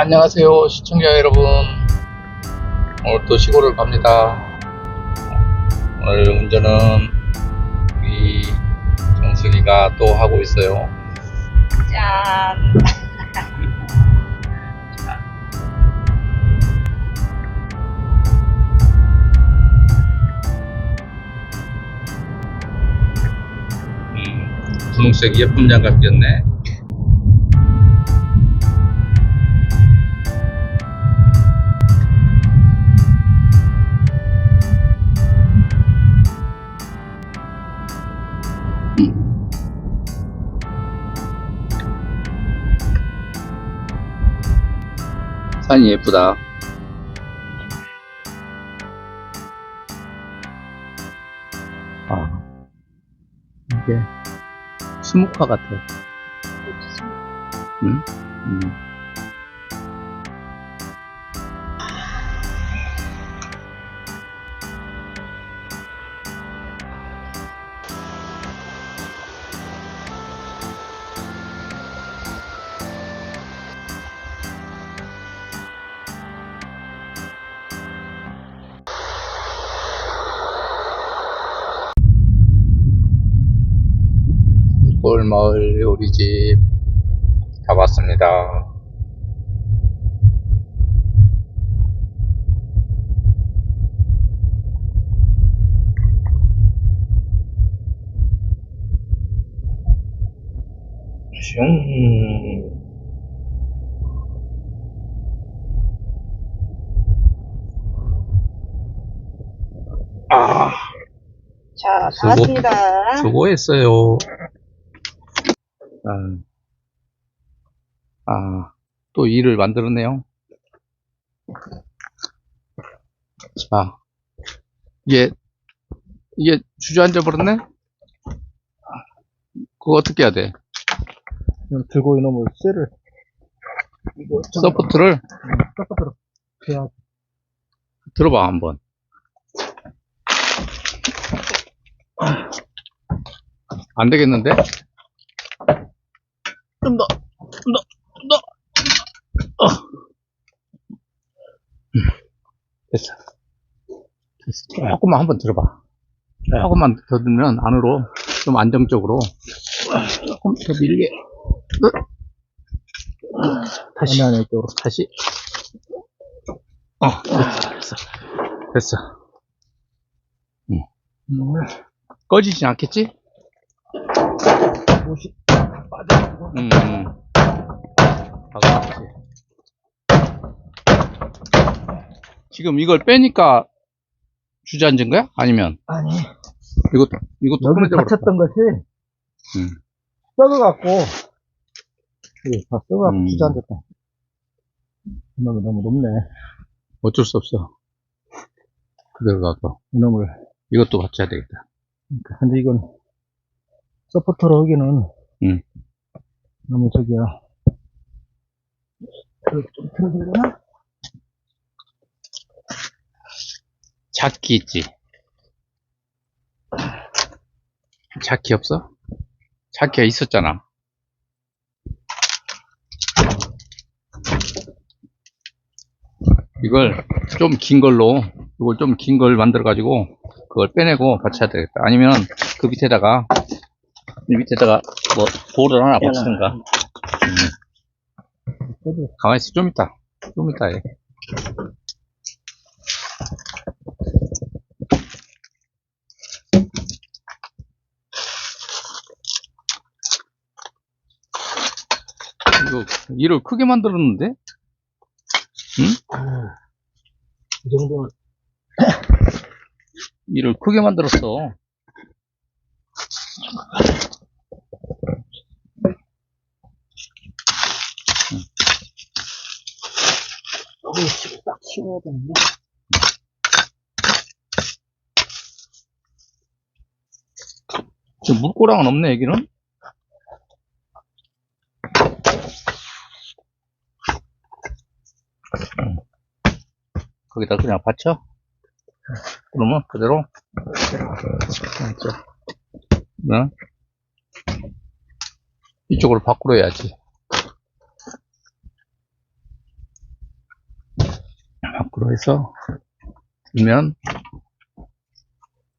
안녕하세요 시청자 여러분. 오늘 또 시골을 갑니다. 오늘 운전은 우리 정수기가 또 하고 있어요. 짠. 분홍색 예쁜 장갑 꼈네. 산이 예쁘다. 아, 이게 수묵화 같아. 응? 산골마을 요리집 다 봤습니다. 슝. 아, 자, 다 왔습니다. 수고했어요. 또 일을 만들었네요. 자, 이게 주저앉아 버렸네? 그거 어떻게 해야 돼? 그냥 들고 이놈을 쇠를 서포트를 서포트로 그냥 들어봐 한번. 안 되겠는데? 좀 더. 됐어. 조금만 한번 들어봐. 조금만 더 들면 안으로 좀 안정적으로 조금 더 밀게. 다시 안에 쪽으로 다시. 됐어. 됐어. 꺼지진 않겠지? 옷이 빠져. 박아놨지. 지금 이걸 빼니까 주저앉은 거야? 아니면 아니 이것도 여기 끊어져 버렸어. 닫혔던 것이 썩어갖고 다 썩어갖고 주저앉았다. 이놈이 너무 높네. 어쩔 수 없어. 그대로 놔둬. 이놈을 이것도 받쳐야 되겠다. 그러니까. 근데 이건 서포터로 하기는 너무 저기야. 좀 틀어지려나? 자키 있지? 자키 없어? 자키가 있었잖아. 이걸 좀 긴 걸로, 이걸 좀 긴 걸 만들어 가지고 그걸 빼내고 받쳐야 되겠다. 아니면 그 밑에다가 뭐 볼을 하나 받치든가. 가만히 있어. 좀 이따 해. 이거 일을 크게 만들었는데? 응? 이 정도는 일을 크게 만들었어. 여기 딱 치워야 되는데. 지금 물고랑은 없네, 여기는? 거기다 그냥 받쳐? 그러면 그대로? 응? 이쪽으로 밖으로 해야지. 이쪽으로 해서 들면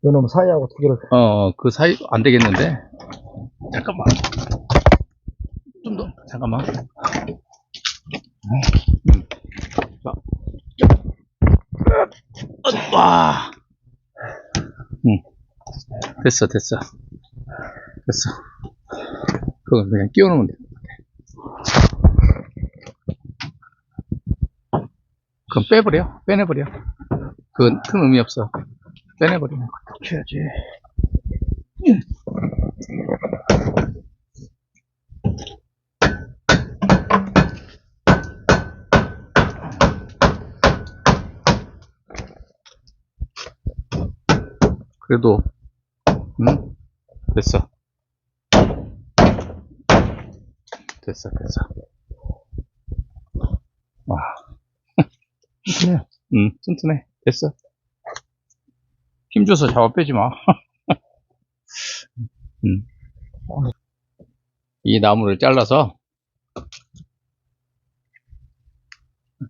요놈 사이하고 두 개를. 그 사이 안 되겠는데. 잠깐만. 좀 더. 잠깐만. 자. 와. 됐어. 그거 그냥 끼워놓으면 돼. 그럼 빼내버려. 그건 큰 의미 없어. 빼내버려. 이렇게 해야지. 그래도, 됐어. 와. 튼튼해. 튼튼해. 됐어. 힘줘서 잡아 빼지 마. 이 나무를 잘라서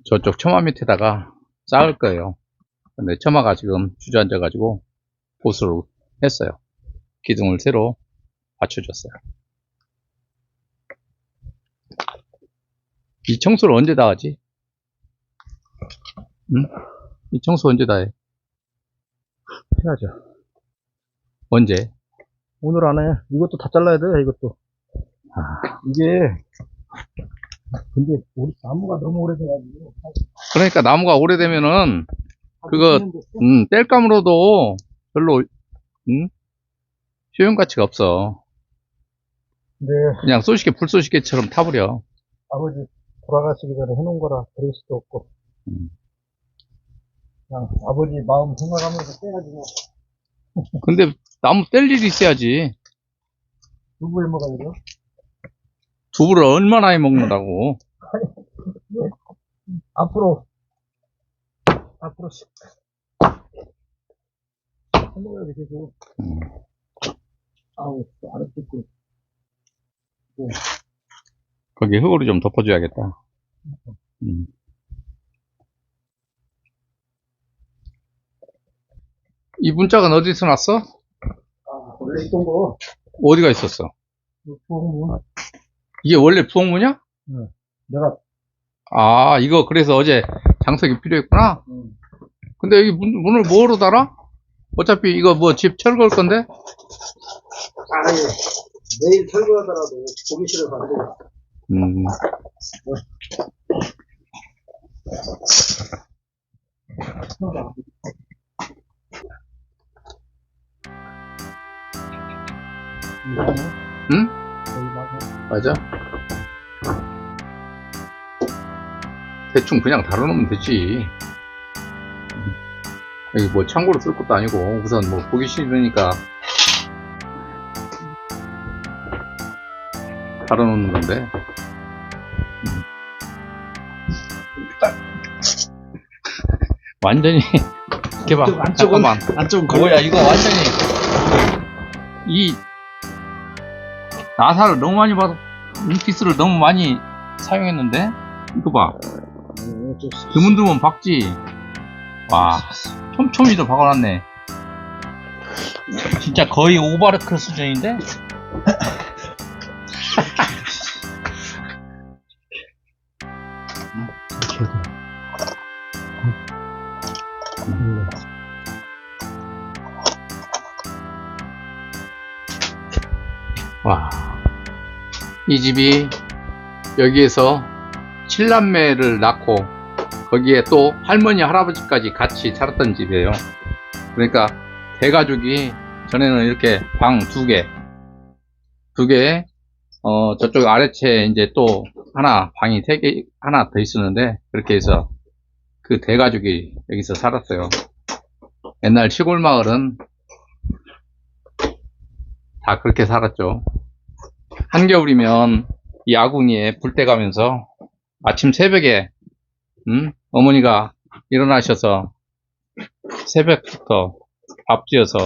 저쪽 처마 밑에다가 쌓을 거예요. 근데 처마가 지금 주저앉아가지고 보수를 했어요. 기둥을 새로 받쳐줬어요. 이 청소를 언제 다 하지? 이 청소 언제 다 해? 해야죠. 언제? 오늘 안에 이것도 다 잘라야 돼. 이것도. 이게 근데 우리 나무가 너무 오래돼가지고. 그러니까 나무가 오래되면은 그거 뗄감으로도 별로 효용가치가 없어. 근데 그냥 쏘시개 불쏘시개처럼 타버려. 아버지 돌아가시기 전에 해놓은 거라 드릴 수도 없고. 그냥 아버지 마음 생각하면서 떼가지고. 근데 나무 뗄 일이 있어야지. 두부 해 먹어야 돼요? 두부를 얼마나 해 먹는다고. 앞으로 해먹어야 돼 계속. 아우 안 했고. 거기 흙으로 좀 덮어줘야겠다. 이 문짝은 어디서 났어? 원래 있던 거. 어디가 있었어? 부엌문. 이게 원래 부엌문이야? 응. 내가. 이거 그래서 어제 장석이 필요했구나? 근데 여기 문을 뭐로 달아? 어차피 이거 뭐 집 철거할 건데? 예. 내일 철거하더라도 보기 싫어서 안 돼. 응? 맞아. 대충 그냥 다뤄놓으면 되지. 여기 뭐 창고로 쓸 것도 아니고 우선 뭐 보기 싫으니까 다뤄놓는 건데. 완전히 이렇게 봐. 잠깐만. 안쪽은 뭐야 이거 완전히 이 나사를 너무 많이 받아 인피스를 너무 많이 사용했는데 이거 봐. 드문드문 박지. 와 촘촘히도 박아놨네. 진짜 거의 오바르크 수준인데. 와, 이 집이 여기에서 7남매를 낳고 거기에 또 할머니 할아버지까지 같이 살았던 집이에요. 그러니까 대가족이 전에는 이렇게 방 2개 저쪽 아래채에 이제 또 하나 방이 3개 하나 더 있었는데 그렇게 해서 그 대가족이 여기서 살았어요. 옛날 시골 마을은 다 그렇게 살았죠. 한겨울이면 이 아궁이에 불 때 가면서 아침 새벽에 어머니가 일어나셔서 새벽부터 밥 지어서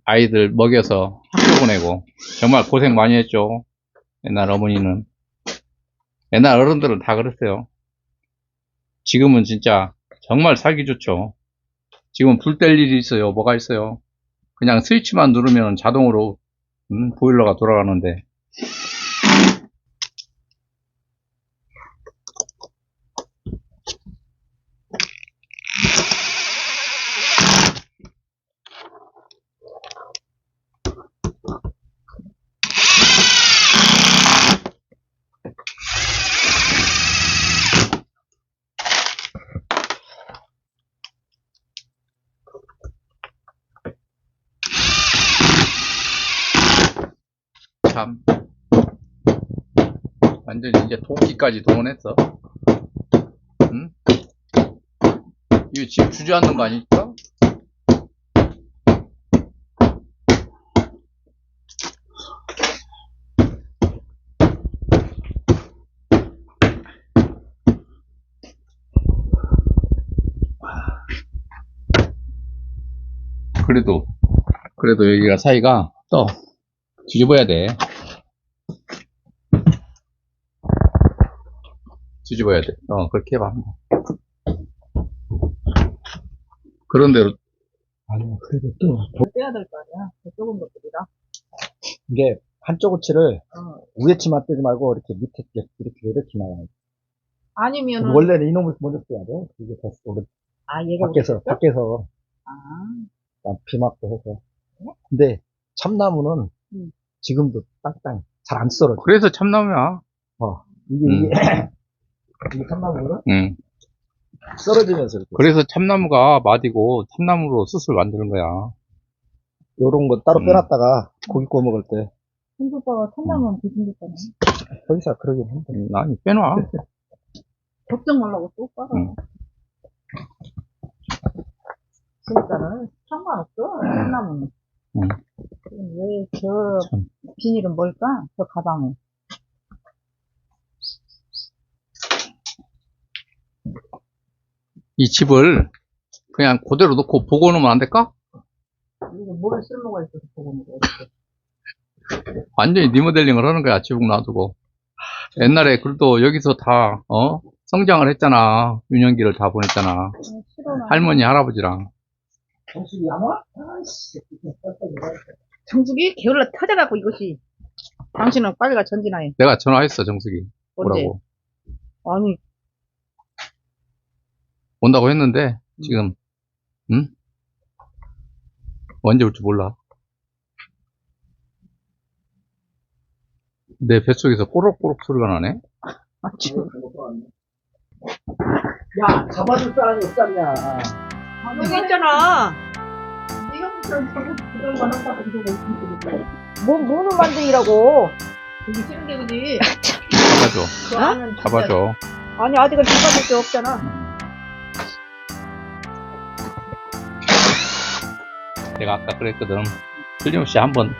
아이들 먹여서 학교 보내고 정말 고생 많이 했죠. 옛날 어머니는. 옛날 어른들은 다 그랬어요. 지금은 진짜 정말 살기 좋죠. 지금 불 뗄 일이 있어요? 뭐가 있어요? 그냥 스위치만 누르면 자동으로 보일러가 돌아가는데. 참 완전히 이제 도끼까지 동원했어. 응? 이거 지금 주저앉는 거 아닙니까? 그래도 여기가 사이가 또 뒤집어야 돼. 뒤집어야 돼. 그렇게 해봐. 그런 대로. 아니, 그래도 또, 떼야 될 거 아니야? 좁은 것들이라. 이게, 한쪽 우치를, 위에 치만 떼지 말고, 이렇게 밑에, 이렇게 나와요. 아니면은. 원래는 이놈을 먼저 떼야 돼. 이게 더, 오른, 얘가. 밖에서, 비 맞고 해서. 근데, 참나무는, 지금도 땅땅, 잘 안 썰어져. 그래서 참나무야. 이게 참나무거든? 응. 썰어지면서 이렇게. 그래서 참나무가 마디고 참나무로 숯을 만드는 거야. 요런 거 따로 빼놨다가 고기 구워 먹을 때. 홍수 오빠가 참나무는 뒤집었잖아. 거기서 그러긴 한데. 아니, 빼놔. 걱정 말라고 또 빨아. 그러니까는 상관없어. 참나무는. 왜 저 비닐은 뭘까? 저 가방에. 이 집을 그냥 그대로 놓고 보고 놓으면 안 될까? 이거 뭘 쓸모가 있어서 보고 먹어. 완전히 리모델링을 하는 거야, 지붕 놔두고. 옛날에 그래도 여기서 다, 성장을 했잖아. 유년기를 다 보냈잖아. 할머니, 할아버지랑. 정수기 안 와? 정수기 게을러 터져갖고 이것이. 당신은 빨리가 전진하여. 내가 전화했어, 정수기. 언제? 오라고. 아니, 온다고 했는데, 지금, 언제 올지 몰라. 내 뱃속에서 꼬록꼬록 소리가 나네? 야, 잡아줄 사람이 없잖냐. 여기 있잖아. 뭐는 만들이라고. 여기 싫은데, 그지? 잡아줘. 잡아줘. 아니, 아직은 잡아줄 게 없잖아. 내가 아까 그랬거든. 틀림없이 한번,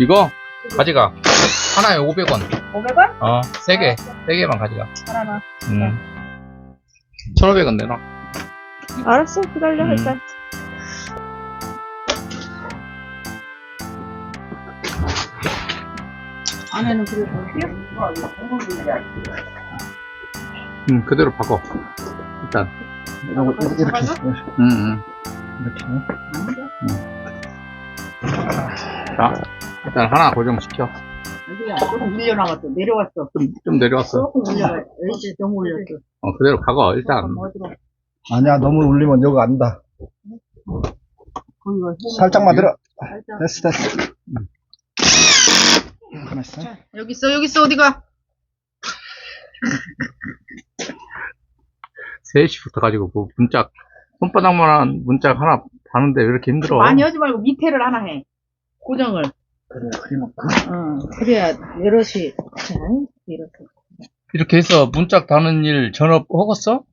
이거 가져가. 하나에 500원. 500원? 세 개만 가져가. 하나만. 1,500원 내놔. 알았어, 기다려, 일단. 안에는 그래도 그대로 바꿔. 일단. 이렇게. 자, 일단 하나 고정시켜. 아니야, 조금 밀려나갔어. 내려왔어. 좀 내려왔어. 조금 올려가. 이제 너무 올렸어. 그대로 박어, 일단. 어디로? 아니야, 너무 울리면 여기 안다. 거기가 살짝만 들어. 살짝. 됐어. 가만 있어. 자, 여기 있어, 어디가? 3시부터 가지고, 뭐, 문짝, 손바닥만한 문짝 하나 다는데 왜 이렇게 힘들어? 많이 하지 말고 밑에를 하나 해. 고정을. 그래, 그리면. 그래야 여럿이. 자, 이렇게. 이렇게 해서 문짝 다는 일 전업 허겄어?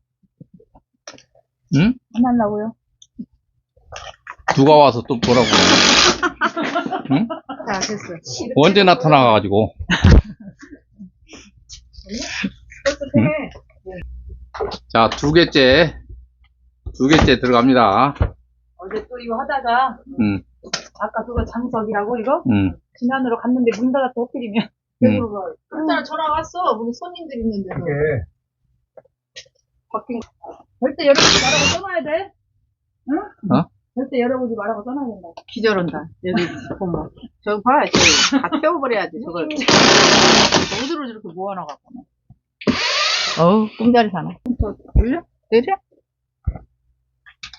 응? 안 한다고요? 누가 와서 또 보라고. 응? 자, 됐어. 언제 나타나가지고. 해. 자, 두 개째 들어갑니다. 어제 또 이거 하다가, 아까 그거 장석이라고 이거? 지난으로 갔는데 문 닫았다 해드리면. 그랬잖아, 전화 왔어. 우리 손님들 있는데. 이게 바뀐 거. 절대 열어보지 말라고 써놔야 돼. 응? 어? 절대 열어보지 말라고 써놔야 된다. 기절한다. 여기, 보면. 저거 봐, 저거 다 태워버려야지, 저걸. 어디로 저렇게 모아놔갖고. 어우, 꿈자리 사나. 올려? 내려?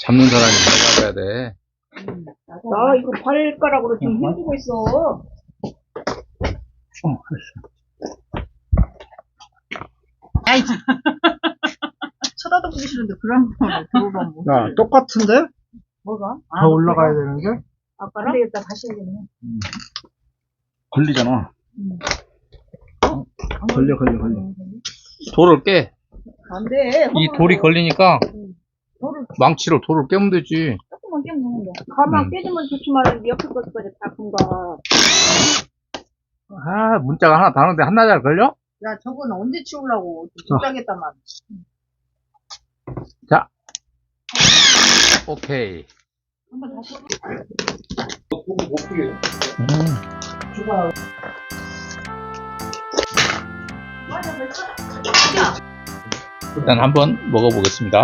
잡는 사람이 잡아야 돼. 나 이거 발가락으로 지금 힘주고 있어. 아이, 쳐다도 보기 싫은데, 그런 거는 들어보면 뭐. 야, 똑같은데? 뭐가? 더 올라가야 되는 게? 아빠랑? 안 되겠다, 다시 해야겠네. 걸리잖아. 걸려. 돌을 깨. 안 돼. 이 돌이 걸리니까 돌을 망치로 돌을 깨면 되지. 조금만 깨면 되는데. 가만 깨지면 좋지만, 옆에 것까지 다 금가. 아, 문자가 하나 다른데 한나절 걸려? 야, 저거는 언제 치우려고. 못하겠단 말이야. 자. 오케이. 한번 다시. 일단 한번 먹어보겠습니다.